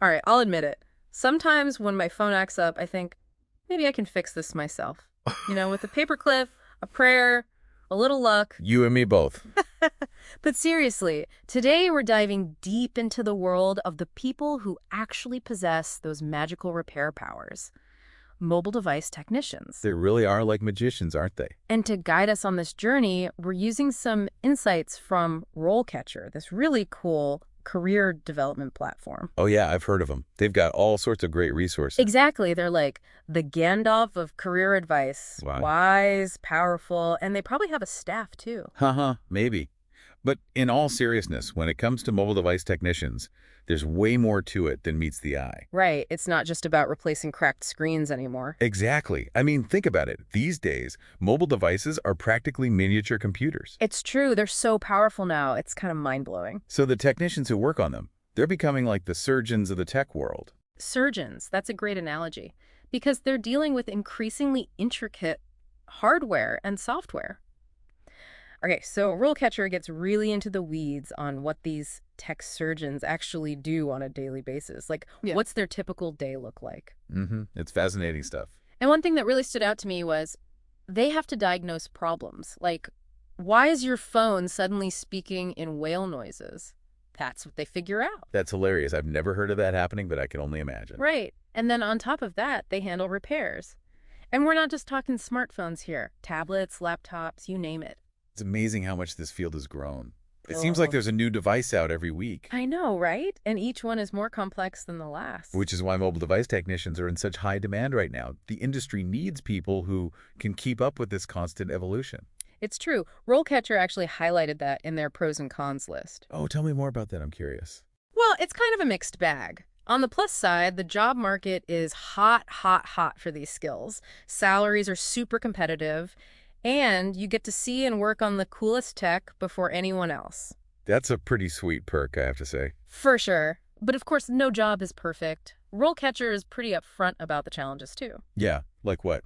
All right, I'll admit it. Sometimes when my phone acts up, I think, maybe I can fix this myself. With a paperclip, a prayer, a little luck. You and me both. But seriously, today we're diving deep into the world of the people who actually possess those magical repair powers, mobile device technicians. They really are like magicians, aren't they? And to guide us on this journey, we're using some insights from RoleCatcher, this really cool career development platform. Oh yeah, I've heard of them. They've got all sorts of great resources. Exactly. They're like the Gandalf of career advice. Wow. Wise, powerful, and they probably have a staff too. Haha, maybe. But in all seriousness, when it comes to mobile device technicians, there's way more to it than meets the eye. Right. It's not just about replacing cracked screens anymore. Exactly. I mean, think about it. These days, mobile devices are practically miniature computers. It's true. They're so powerful now. It's kind of mind-blowing. So the technicians who work on them, they're becoming like the surgeons of the tech world. Surgeons, that's a great analogy, because they're dealing with increasingly intricate hardware and software. Okay, so RoleCatcher gets really into the weeds on what these tech surgeons actually do on a daily basis. Like, Yeah. what's their typical day look like? It's fascinating stuff. And one thing that really stood out to me was they have to diagnose problems. Like, why is your phone suddenly speaking in whale noises? That's what they figure out. That's hilarious. I've never heard of that happening, but I can only imagine. Right. And then on top of that, they handle repairs. And we're not just talking smartphones here. Tablets, laptops, you name it. It's amazing how much this field has grown. It seems like Oh. there's a new device out every week, I know, right? And each one is more complex than the last. which is why mobile device technicians are in such high demand right now. The industry needs people who can keep up with this constant evolution. It's true. RoleCatcher actually highlighted that in their pros and cons list. Oh, tell me more about that. I'm curious. Well, it's kind of a mixed bag. On the plus side, the job market is hot, hot, hot for these skills. Salaries are super competitive, and you get to see and work on the coolest tech before anyone else. That's a pretty sweet perk, I have to say. For sure. But of course, no job is perfect. RoleCatcher is pretty upfront about the challenges, too. Yeah, like what?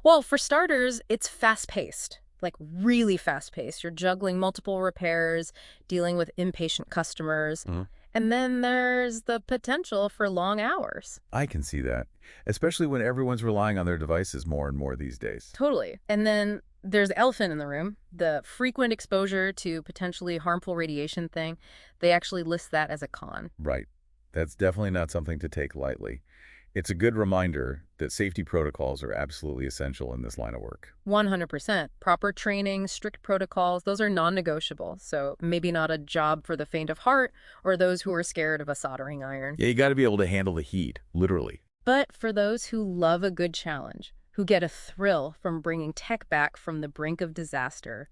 Well, for starters, it's fast-paced. Like, really fast-paced. You're juggling multiple repairs, dealing with impatient customers. Mhm. And then there's the potential for long hours. I can see that, especially when everyone's relying on their devices more and more these days. Totally. And then there's the elephant in the room, the frequent exposure to potentially harmful radiation thing. They actually list that as a con. Right. That's definitely not something to take lightly. It's a good reminder that safety protocols are absolutely essential in this line of work. 100%. Proper training, strict protocols, those are non-negotiable. So maybe not a job for the faint of heart or those who are scared of a soldering iron. Yeah, you got to be able to handle the heat, literally. But for those who love a good challenge, who get a thrill from bringing tech back from the brink of disaster,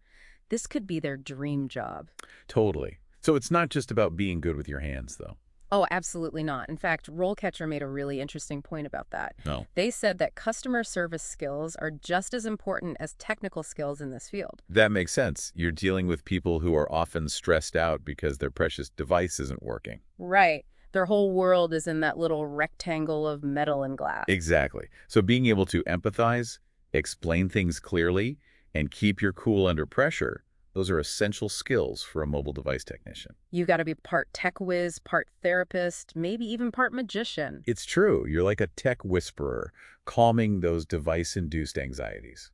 this could be their dream job. Totally. So it's not just about being good with your hands, though. Oh, absolutely not. In fact, RoleCatcher made a really interesting point about that. No. They said that customer service skills are just as important as technical skills in this field. That makes sense. You're dealing with people who are often stressed out because their precious device isn't working. Right. Their whole world is in that little rectangle of metal and glass. Exactly. So being able to empathize, explain things clearly, and keep your cool under pressure, those are essential skills for a mobile device technician. You got to be part tech whiz, part therapist, maybe even part magician. It's true. You're like a tech whisperer, calming those device-induced anxieties.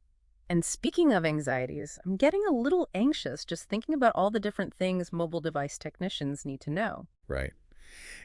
And speaking of anxieties, I'm getting a little anxious just thinking about all the different things mobile device technicians need to know. Right.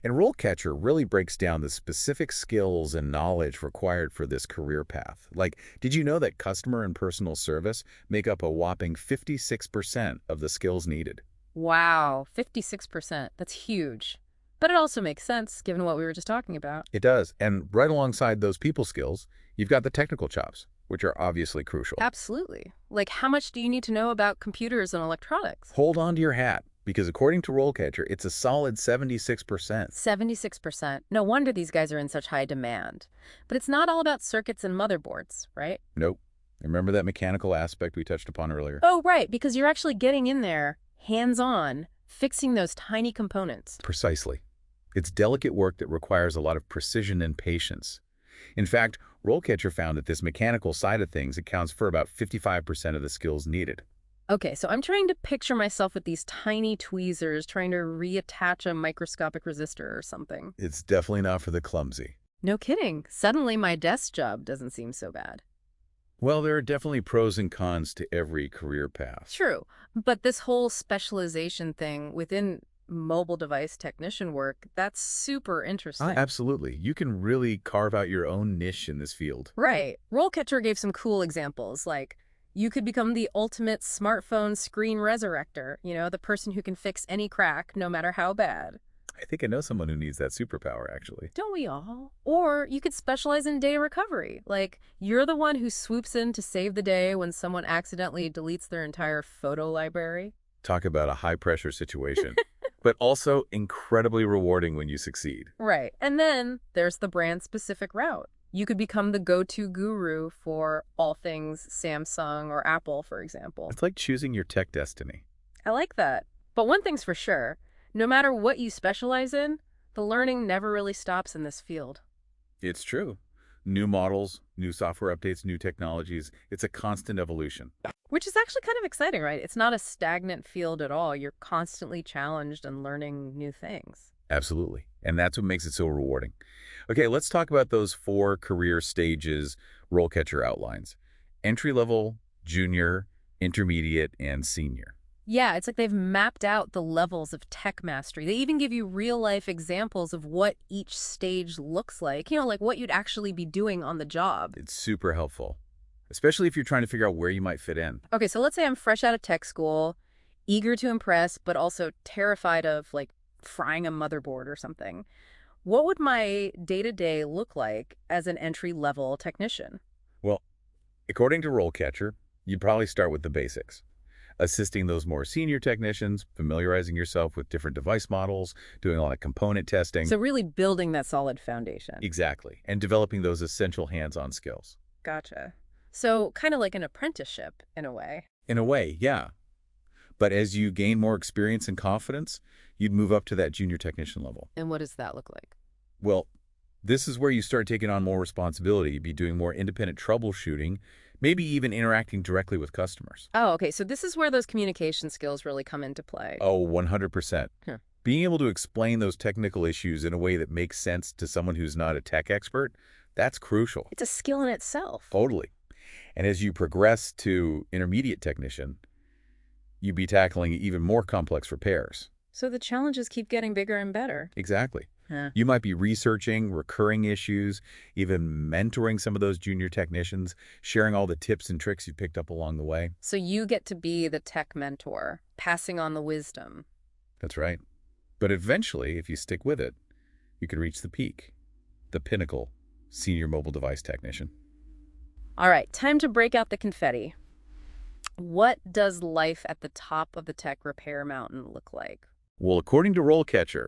And RoleCatcher really breaks down the specific skills and knowledge required for this career path. Like, did you know that customer and personal service make up a whopping 56% of the skills needed? Wow, 56%. That's huge. But it also makes sense given what we were just talking about. It does. And right alongside those people skills, you've got the technical chops, which are obviously crucial. Absolutely. Like, how much do you need to know about computers and electronics? Hold on to your hat, because according to RoleCatcher, it's a solid 76%. 76%. No wonder these guys are in such high demand. But it's not all about circuits and motherboards, right? Nope. Remember that mechanical aspect we touched upon earlier? Oh, right, because you're actually getting in there, hands-on, fixing those tiny components. Precisely. It's delicate work that requires a lot of precision and patience. In fact, RoleCatcher found that this mechanical side of things accounts for about 55% of the skills needed. Okay, so I'm trying to picture myself with these tiny tweezers trying to reattach a microscopic resistor or something. It's definitely not for the clumsy. No kidding. Suddenly my desk job doesn't seem so bad. Well, there are definitely pros and cons to every career path. True, but this whole specialization thing within mobile device technician work, that's super interesting. Absolutely. You can really carve out your own niche in this field. Right. RoleCatcher gave some cool examples, like you could become the ultimate smartphone screen resurrector, the person who can fix any crack, no matter how bad. I think I know someone who needs that superpower, actually. Don't we all? Or you could specialize in data recovery, like you're the one who swoops in to save the day when someone accidentally deletes their entire photo library. Talk about a high-pressure situation, but also incredibly rewarding when you succeed. Right. And then there's the brand-specific route. You could become the go-to guru for all things Samsung or Apple, for example. It's like choosing your tech destiny. I like that. But one thing's for sure, no matter what you specialize in, the learning never really stops in this field. It's true. New models, new software updates, new technologies. It's a constant evolution. Which is actually kind of exciting, right? It's not a stagnant field at all. You're constantly challenged and learning new things. Absolutely. And that's what makes it so rewarding. Okay, let's talk about those 4 career stages RoleCatcher outlines. Entry level, junior, intermediate, and senior. Yeah, it's like they've mapped out the levels of tech mastery. They even give you real-life examples of what each stage looks like, like what you'd actually be doing on the job. It's super helpful, especially if you're trying to figure out where you might fit in. Okay, so let's say I'm fresh out of tech school, eager to impress, but also terrified of, like, frying a motherboard or something. What would my day-to-day look like as an entry-level technician? Well, according to RoleCatcher, you'd probably start with the basics. Assisting those more senior technicians, familiarizing yourself with different device models, doing a lot of component testing. So really building that solid foundation. Exactly. And developing those essential hands-on skills. Gotcha. So kind of like an apprenticeship in a way. In a way, yeah. But as you gain more experience and confidence, you'd move up to that junior technician level. And what does that look like? Well, this is where you start taking on more responsibility. You'd be doing more independent troubleshooting, maybe even interacting directly with customers. Oh, okay. So this is where those communication skills really come into play. Oh, 100%. Huh. Being able to explain those technical issues in a way that makes sense to someone who's not a tech expert, that's crucial. It's a skill in itself. Totally. And as you progress to intermediate technician, you'd be tackling even more complex repairs. So the challenges keep getting bigger and better. Exactly. Huh. You might be researching recurring issues, even mentoring some of those junior technicians, sharing all the tips and tricks you picked up along the way. So you get to be the tech mentor, passing on the wisdom. That's right. But eventually, if you stick with it, you could reach the peak, the pinnacle, senior mobile device technician. All right, time to break out the confetti. What does life at the top of the tech repair mountain look like? Well, according to RoleCatcher,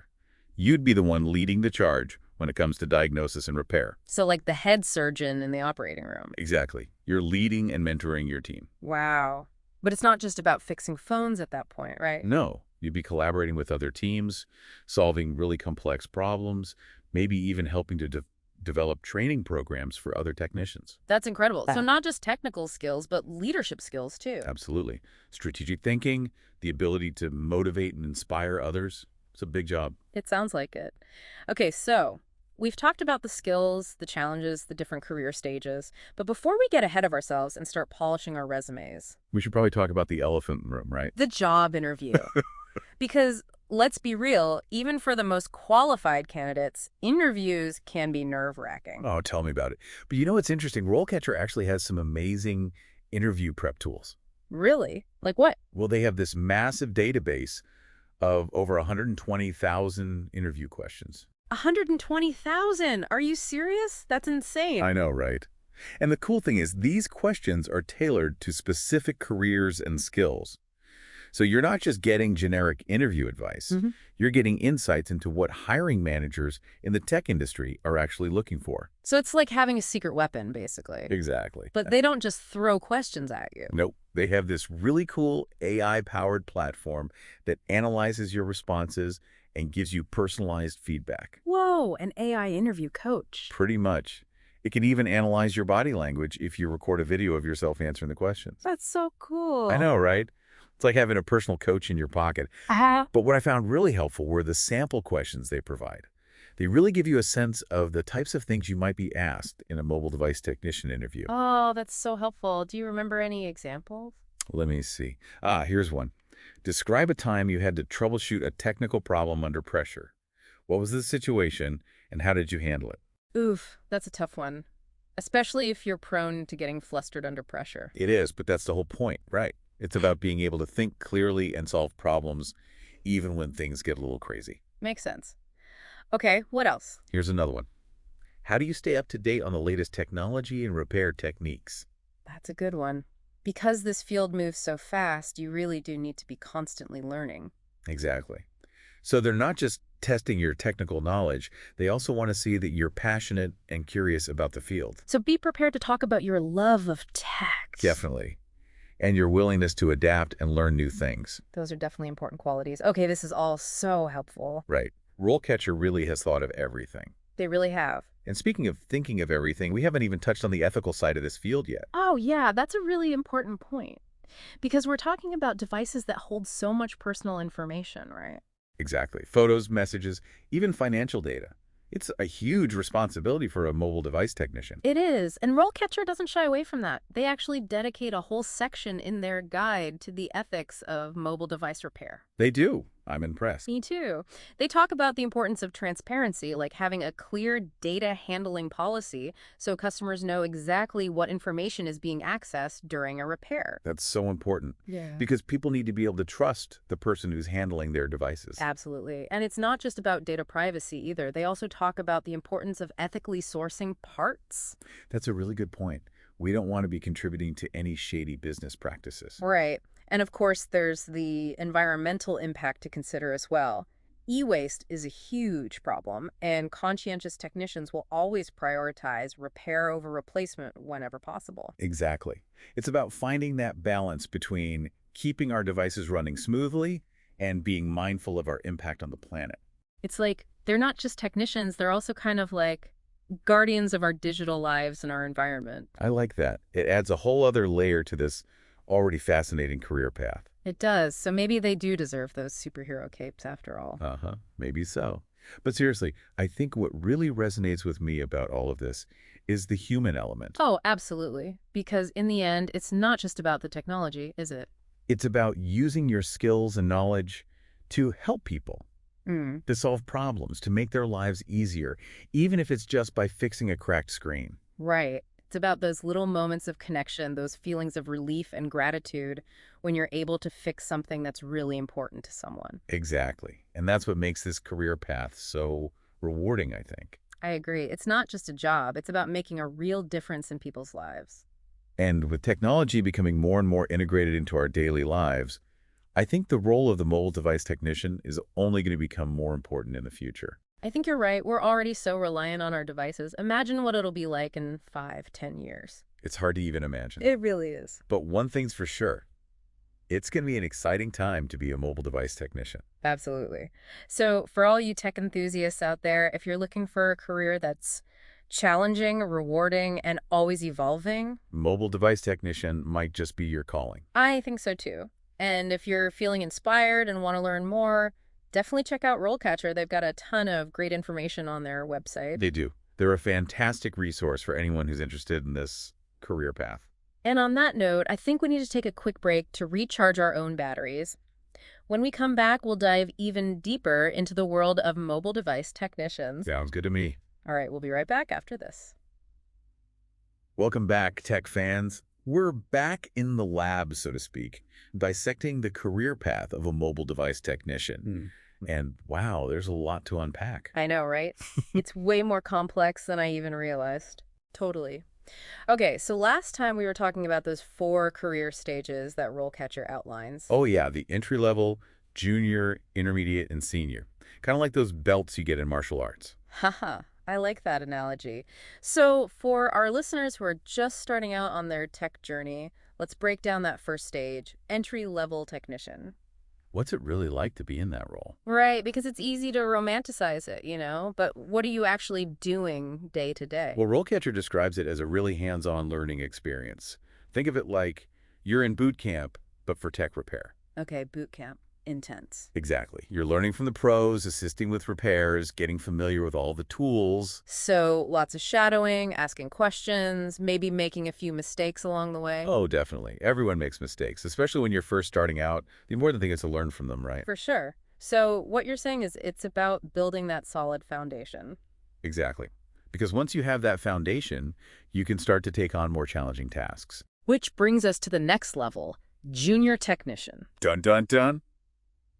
you'd be the one leading the charge when it comes to diagnosis and repair. So like the head surgeon in the operating room. Exactly. You're leading and mentoring your team. Wow. But it's not just about fixing phones at that point, right? No, you'd be collaborating with other teams, solving really complex problems, maybe even helping to develop training programs for other technicians. That's incredible. So not just technical skills, but leadership skills too. Absolutely. Strategic thinking, the ability to motivate and inspire others. It's a big job. It sounds like it. Okay, so we've talked about the skills, the challenges, the different career stages. But before we get ahead of ourselves and start polishing our resumes, We should probably talk about the elephant in the room, right? the job interview. Because let's be real, even for the most qualified candidates, interviews can be nerve-wracking. Oh, tell me about it. But you know what's interesting? RoleCatcher actually has some amazing interview prep tools. Really? Like what? Well, they have this massive database of over 120,000 interview questions. 120,000. Are you serious? That's insane. I know, right? And the cool thing is these questions are tailored to specific careers and skills. So you're not just getting generic interview advice. Mhm. You're getting insights into what hiring managers in the tech industry are actually looking for. So it's like having a secret weapon, basically. Exactly. But they don't just throw questions at you. Nope. They have this really cool AI-powered platform that analyzes your responses and gives you personalized feedback. Whoa, an AI interview coach. Pretty much. It can even analyze your body language if you record a video of yourself answering the questions. That's so cool. I know, right? It's like having a personal coach in your pocket. Ah. But what I found really helpful were the sample questions they provide. They really give you a sense of the types of things you might be asked in a mobile device technician interview. Oh, that's so helpful. Do you remember any examples? Let me see. Here's one. Describe a time you had to troubleshoot a technical problem under pressure. What was the situation, and how did you handle it? Oof, that's a tough one, especially if you're prone to getting flustered under pressure. It is, but that's the whole point, right? It's about being able to think clearly and solve problems, even when things get a little crazy. Makes sense. Okay, what else? Here's another one. How do you stay up to date on the latest technology and repair techniques? That's a good one. Because this field moves so fast, you really do need to be constantly learning. Exactly. So they're not just testing your technical knowledge, they also want to see that you're passionate and curious about the field. So be prepared to talk about your love of tech. Definitely. And your willingness to adapt and learn new things. Those are definitely important qualities. Okay, this is all so helpful. Right. RoleCatcher really has thought of everything. They really have. And speaking of thinking of everything, we haven't even touched on the ethical side of this field yet. Oh, yeah, that's a really important point. Because we're talking about devices that hold so much personal information, right? Exactly. Photos, messages, even financial data. It's a huge responsibility for a mobile device technician. It is, and RoleCatcher doesn't shy away from that. They actually dedicate a whole section in their guide to the ethics of mobile device repair. They do. I'm impressed. Me too. They talk about the importance of transparency, like having a clear data handling policy so customers know exactly what information is being accessed during a repair. That's so important Yeah. because people need to be able to trust the person who's handling their devices. Absolutely. And it's not just about data privacy either. They also talk about the importance of ethically sourcing parts. That's a really good point. We don't want to be contributing to any shady business practices. Right. And of course, there's the environmental impact to consider as well. E-waste is a huge problem, and conscientious technicians will always prioritize repair over replacement whenever possible. Exactly. It's about finding that balance between keeping our devices running smoothly and being mindful of our impact on the planet. It's like they're not just technicians, they're also kind of like guardians of our digital lives and our environment. I like that. It adds a whole other layer to this already fascinating career path. It does, so maybe they do deserve those superhero capes after all. Maybe so. But seriously, I think what really resonates with me about all of this is the human element. Oh, absolutely. Because in the end, it's not just about the technology, is it? It's about using your skills and knowledge to help people, Mm. to solve problems, to make their lives easier, even if it's just by fixing a cracked screen. Right. It's about those little moments of connection, those feelings of relief and gratitude when you're able to fix something that's really important to someone. Exactly. And that's what makes this career path so rewarding, I think. I agree. It's not just a job. It's about making a real difference in people's lives. And with technology becoming more and more integrated into our daily lives, I think the role of the mobile device technician is only going to become more important in the future. I think you're right. We're already so reliant on our devices. Imagine what it'll be like in 5, 10 years. It's hard to even imagine. It really is. But one thing's for sure, it's going to be an exciting time to be a mobile device technician. Absolutely. So for all you tech enthusiasts out there, if you're looking for a career that's challenging, rewarding, and always evolving, Mobile device technician might just be your calling. I think so too. And if you're feeling inspired and want to learn more, definitely check out RoleCatcher. They've got a ton of great information on their website. They do. They're a fantastic resource for anyone who's interested in this career path. And on that note, I think we need to take a quick break to recharge our own batteries. When we come back, we'll dive even deeper into the world of mobile device technicians. Sounds good to me. All right, we'll be right back after this. Welcome back, tech fans. We're back in the lab, so to speak, dissecting the career path of a mobile device technician. And wow, there's a lot to unpack. I know, right? It's way more complex than I even realized. Totally. Okay, so last time we were talking about those 4 career stages that RoleCatcher outlines. Oh yeah, the entry level, junior, intermediate, and senior. Kind of like those belts you get in martial arts. Haha, I like that analogy. So for our listeners who are just starting out on their tech journey, let's break down that first stage, entry-level technician. What's it really like to be in that role? Right, because it's easy to romanticize it, but what are you actually doing day to day? Well, RoleCatcher describes it as a really hands-on learning experience. Think of it like you're in boot camp, but for tech repair. Okay, boot camp. Intense. Exactly. You're learning from the pros, assisting with repairs, getting familiar with all the tools. So lots of shadowing, asking questions, maybe making a few mistakes along the way. Oh, definitely. Everyone makes mistakes, especially when you're first starting out. The important thing is to learn from them, right? For sure. So what you're saying is it's about building that solid foundation. Exactly. Because once you have that foundation, you can start to take on more challenging tasks. Which brings us to the next level, junior technician. Dun, dun, dun.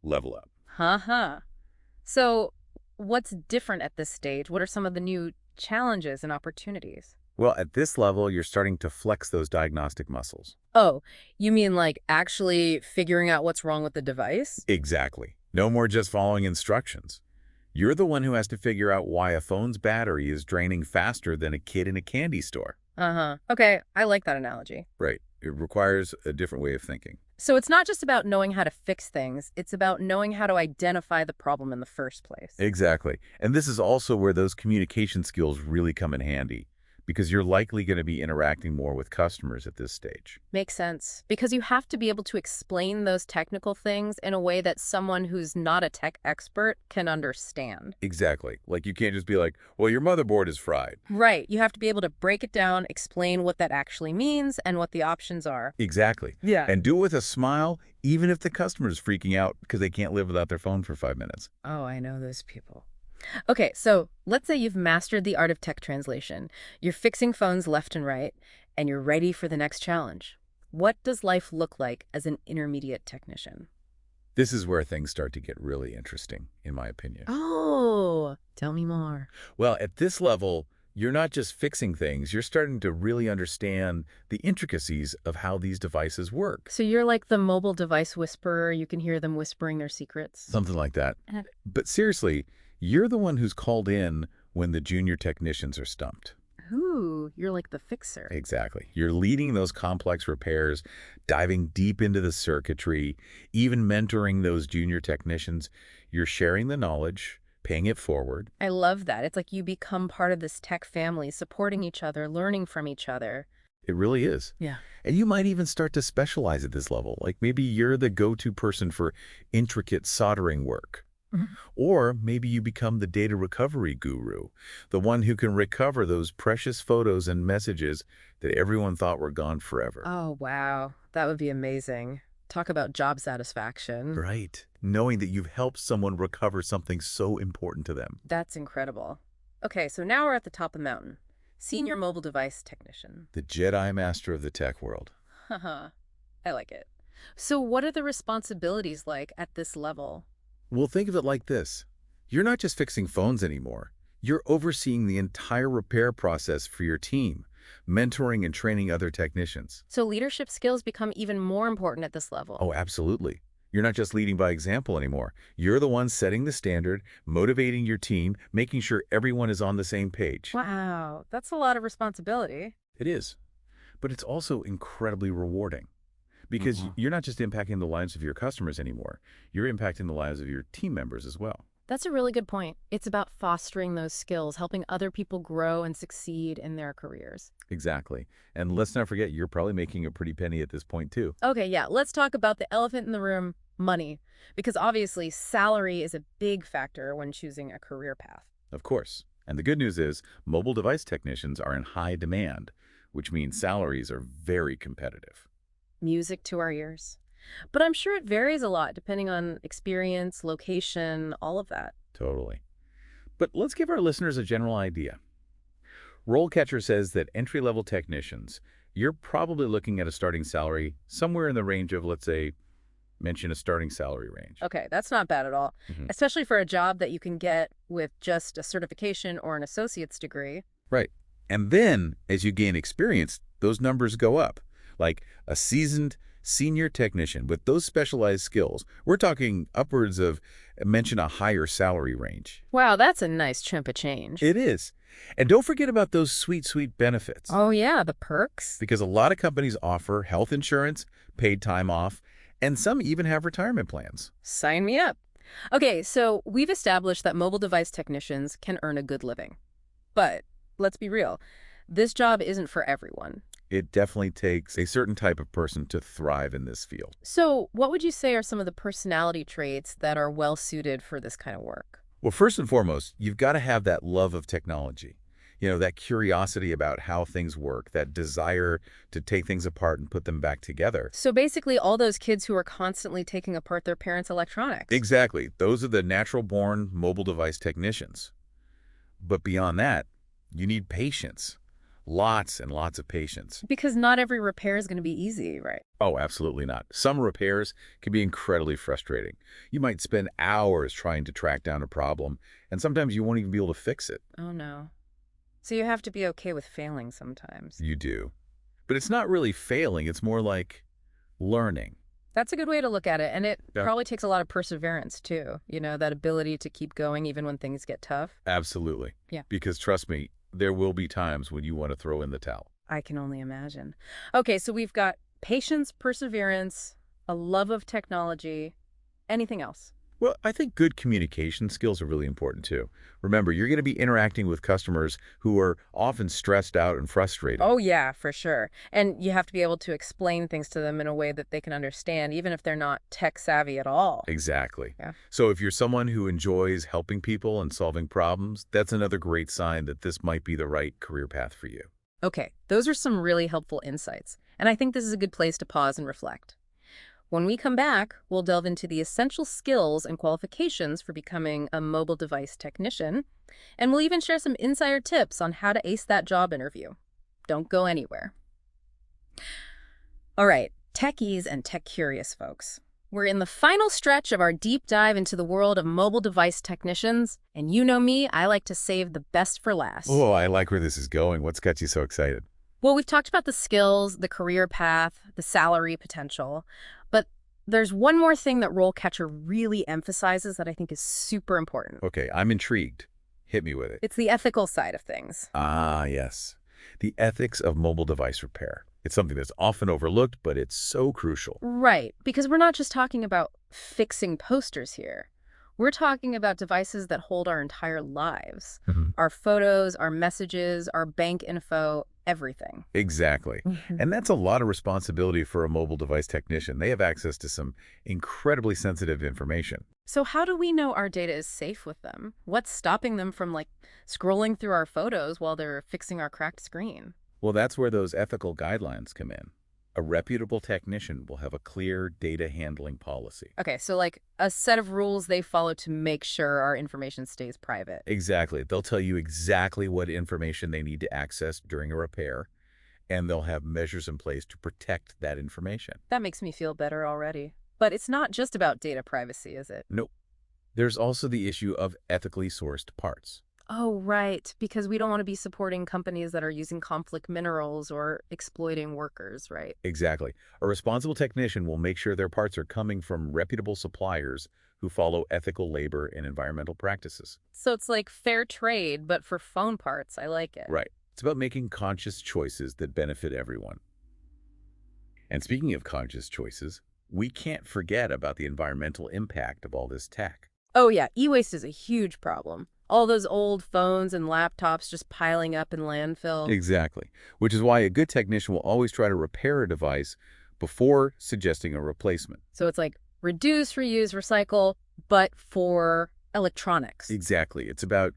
Level up. Huh. So what's different at this stage? What are some of the new challenges and opportunities? Well, at this level, you're starting to flex those diagnostic muscles. Oh, you mean like actually figuring out what's wrong with the device? Exactly. No more just following instructions. You're the one who has to figure out why a phone's battery is draining faster than a kid in a candy store. Uh-huh. Okay, I like that analogy. Right. It requires a different way of thinking. So it's not just about knowing how to fix things, it's about knowing how to identify the problem in the first place. Exactly. And this is also where those communication skills really come in handy, because you're likely going to be interacting more with customers at this stage. Makes sense. Because you have to be able to explain those technical things in a way that someone who's not a tech expert can understand. Exactly. Like you can't just be like, well, your motherboard is fried. Right. You have to be able to break it down, explain what that actually means, and what the options are. Exactly. Yeah. And do it with a smile, even if the customer is freaking out because they can't live without their phone for 5 minutes. Oh, I know those people. Okay, so let's say you've mastered the art of tech translation. You're fixing phones left and right, and you're ready for the next challenge. What does life look like as an intermediate technician? This is where things start to get really interesting, in my opinion. Oh, tell me more. Well, at this level, you're not just fixing things, you're starting to really understand the intricacies of how these devices work. So you're like the mobile device whisperer. You can hear them whispering their secrets. Something like that. Uh, But seriously, you're the one who's called in when the junior technicians are stumped. Ooh, you're like the fixer. Exactly. You're leading those complex repairs, diving deep into the circuitry, even mentoring those junior technicians. You're sharing the knowledge, paying it forward. I love that. It's like you become part of this tech family, supporting each other, learning from each other. It really is. Yeah. And you might even start to specialize at this level. Like maybe you're the go-to person for intricate soldering work. Or maybe you become the data recovery guru, the one who can recover those precious photos and messages that everyone thought were gone forever. Oh, wow. That would be amazing. Talk about job satisfaction. Right. Knowing that you've helped someone recover something so important to them. That's incredible. Okay, so now we're at the top of the mountain. Senior mobile device technician. The Jedi Master of the tech world. Haha, I like it. So what are the responsibilities like at this level? Well, think of it like this. You're not just fixing phones anymore. You're overseeing the entire repair process for your team, mentoring and training other technicians. So leadership skills become even more important at this level. Oh, absolutely. You're not just leading by example anymore. You're the one setting the standard, motivating your team, making sure everyone is on the same page. Wow, that's a lot of responsibility. It is. But it's also incredibly rewarding. Because you're not just impacting the lives of your customers anymore. You're impacting the lives of your team members as well. That's a really good point. It's about fostering those skills, helping other people grow and succeed in their careers. Exactly. And let's not forget, you're probably making a pretty penny at this point, too. Okay, yeah, let's talk about the elephant in the room, money. Because obviously, salary is a big factor when choosing a career path. Of course. And the good news is, mobile device technicians are in high demand, which means salaries are very competitive. Music to our ears. But I'm sure it varies a lot depending on experience, location, all of that. Totally. But let's give our listeners a general idea. RoleCatcher says that entry-level technicians, you're probably looking at a starting salary somewhere in the range of, let's say, mention a starting salary range. Okay, that's not bad at all, especially for a job that you can get with just a certification or an associate's degree. Right. And then, as you gain experience, those numbers go up. Like a seasoned senior technician with those specialized skills, we're talking upwards of, mention a higher salary range. Wow, that's a nice chunk of change. It is. And don't forget about those sweet, sweet benefits. Oh yeah, the perks. Because a lot of companies offer health insurance, paid time off, and some even have retirement plans. Sign me up. Okay, so we've established that mobile device technicians can earn a good living. But let's be real, this job isn't for everyone. It definitely takes a certain type of person to thrive in this field. So, what would you say are some of the personality traits that are well suited for this kind of work? Well, first and foremost, you've got to have that love of technology. That curiosity about how things work, that desire to take things apart and put them back together. So, basically, all those kids who are constantly taking apart their parents' electronics. Exactly. Those are the natural-born mobile device technicians. But beyond that, you need patience. Lots and lots of patience. Because not every repair is going to be easy, right? Oh, absolutely not. Some repairs can be incredibly frustrating. You might spend hours trying to track down a problem, and sometimes you won't even be able to fix it. Oh, no. So, you have to be okay with failing sometimes. You do. But it's not really failing. It's more like learning. That's a good way to look at it. And it Yeah. probably takes a lot of perseverance, too. That ability to keep going even when things get tough. Absolutely. Yeah. Because trust me, there will be times when you want to throw in the towel. I can only imagine. Okay, so we've got patience, perseverance, a love of technology. Anything else? Well, I think good communication skills are really important too. Remember, you're going to be interacting with customers who are often stressed out and frustrated. Oh, yeah, for sure. And you have to be able to explain things to them in a way that they can understand, even if they're not tech savvy at all. Exactly. Yeah. So if you're someone who enjoys helping people and solving problems, that's another great sign that this might be the right career path for you. Okay, those are some really helpful insights. And I think this is a good place to pause and reflect. When we come back, we'll delve into the essential skills and qualifications for becoming a mobile device technician, and we'll even share some insider tips on how to ace that job interview. Don't go anywhere. All right, techies and tech-curious folks. We're in the final stretch of our deep dive into the world of mobile device technicians, and you know me, I like to save the best for last. Oh, I like where this is going. What's got you so excited? Well, we've talked about the skills, the career path, the salary potential, but there's one more thing that RoleCatcher really emphasizes that I think is super important. Okay, I'm intrigued. Hit me with it. It's the ethical side of things. Ah, yes. The ethics of mobile device repair. It's something that's often overlooked, but it's so crucial. Right, because we're not just talking about fixing posters here. We're talking about devices that hold our entire lives. Mhm. Our photos, our messages, our bank info, everything. Exactly. And that's a lot of responsibility for a mobile device technician. They have access to some incredibly sensitive information. So how do we know our data is safe with them? What's stopping them from, scrolling through our photos while they're fixing our cracked screen? Well, that's where those ethical guidelines come in. A reputable technician will have a clear data handling policy. Okay, so a set of rules they follow to make sure our information stays private. Exactly. They'll tell you exactly what information they need to access during a repair, and they'll have measures in place to protect that information. That makes me feel better already. But it's not just about data privacy, is it? Nope. There's also the issue of ethically sourced parts. Oh, right, because we don't want to be supporting companies that are using conflict minerals or exploiting workers, right? Exactly. A responsible technician will make sure their parts are coming from reputable suppliers who follow ethical labor and environmental practices. So it's like fair trade, but for phone parts. I like it. Right. It's about making conscious choices that benefit everyone. And speaking of conscious choices, we can't forget about the environmental impact of all this tech. Oh, yeah, e-waste is a huge problem. All those old phones and laptops just piling up in landfill. Exactly. Which is why a good technician will always try to repair a device before suggesting a replacement. So it's like reduce, reuse, recycle, but for electronics. Exactly. It's about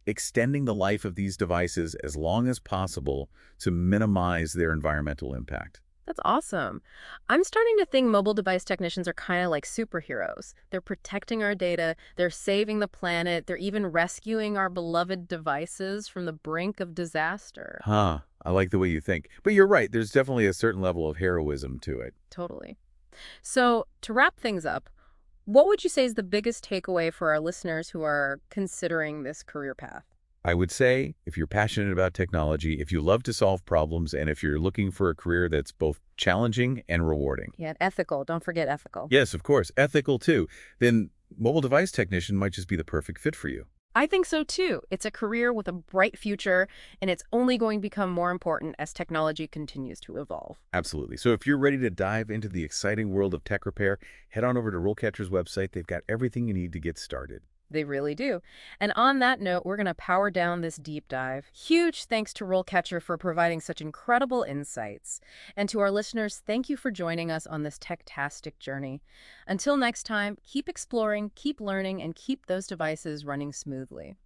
extending the life of these devices as long as possible to minimize their environmental impact. That's awesome. I'm starting to think mobile device technicians are kind of like superheroes. They're protecting our data, they're saving the planet, they're even rescuing our beloved devices from the brink of disaster. Huh. I like the way you think. But you're right. There's definitely a certain level of heroism to it. Totally. So, to wrap things up, what would you say is the biggest takeaway for our listeners who are considering this career path? I would say if you're passionate about technology, if you love to solve problems, and if you're looking for a career that's both challenging and rewarding. Yeah, ethical. Don't forget ethical. Yes, of course, ethical too. Then mobile device technician might just be the perfect fit for you. I think so too. It's a career with a bright future, and it's only going to become more important as technology continues to evolve. Absolutely. So if you're ready to dive into the exciting world of tech repair, head on over to RoleCatcher's website. They've got everything you need to get started. They really do. And on that note, we're going to power down this deep dive. Huge thanks to RoleCatcher for providing such incredible insights. And to our listeners, thank you for joining us on this tech-tastic journey. Until next time, keep exploring, keep learning, and keep those devices running smoothly.